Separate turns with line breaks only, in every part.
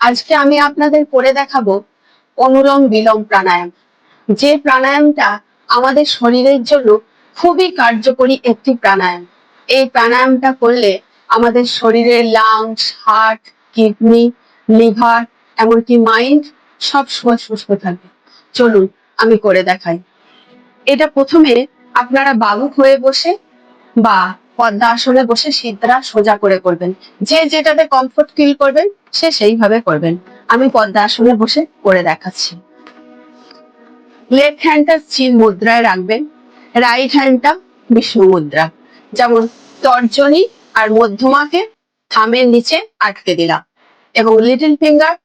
আজকে আমি আপনাদের করে দেখাবো অনুলোম বিলোম প্রাণায়াম। যে প্রাণায়ামটা আমাদের শরীরের জন্য খুবই কার্যকরী একটি প্রাণায়াম। এই প্রাণায়ামটা করলে আমাদের শরীরের লাংস, হার্ট, কিডনি, লিভার, এমনকি মাইন্ড সব সময় সুস্থ থাকবে। চলুন আমি করে দেখাই। এটা প্রথমে আপনারা বালক হয়ে বসে বা পদ্মাসনে বসে সিদ্ধা সোজা করে করবেন। যে যেটাতে কমফোর্ট ফিল করবেন সে সেইভাবে করবেন। আমি পদ্মাসনে বসে করে দেখাচ্ছি। লেফট হ্যান্ডটা চিন মুদ্রায় রাখবেন, রাইট হ্যান্ডটা বিষ্ণু মুদ্রা। যেমন তর্জনী আর মধ্যমাকে থামের নিচে আটকে দিলাম এবং লিটল ফিঙ্গার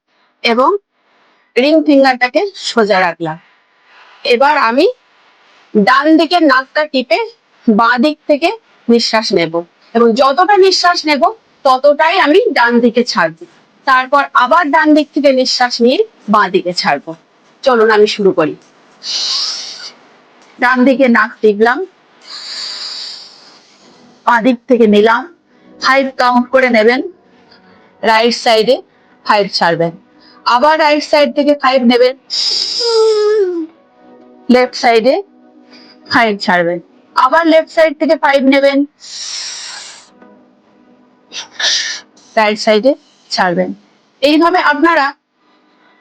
এবং রিং ফিঙ্গারটাকে সোজা রাখলাম। এবার আমি ডান দিকের নাকটা টিপে বাঁ দিক থেকে নিঃশ্বাস নেব এবং যতটা নিঃশ্বাস নেব ততটাই আমি ডান দিকে ছাড়বো। তারপর আবার ডান দিক থেকে নিঃশ্বাস নিয়ে বাঁ দিকে ছাড়বো। চলুন আমি শুরু করি। ডান দিকে নাক টিপলাম, বাঁ দিক থেকে নিলাম, 5 কাউন্ট করে নেবেন। রাইট সাইডে 5 ছাড়বেন, আবার রাইট সাইড থেকে 5 নেবেন, লেফট সাইডে 5 ছাড়বেন, আবার লেফট সাইড থেকে 5 নেবেন, রাইট সাইডে ছাড়বেন। এইভাবে আপনারা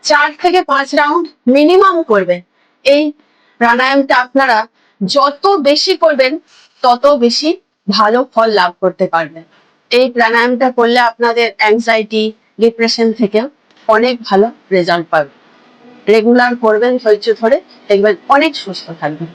4 থেকে 5 রাউন্ড মিনিমাম করবেন। এই প্রাণায়ামটা আপনারা যত বেশি করবেন তত বেশি ভালো ফল লাভ করতে পারবেন। এই প্রাণায়ামটা করলে আপনাদের অ্যাংজাইটি, ডিপ্রেশন থেকে অনেক ভালো রেজাল্ট পাবেন। রেগুলার করবেন, ধৈর্য ধরে দেখবেন অনেক সুস্থ থাকবেন।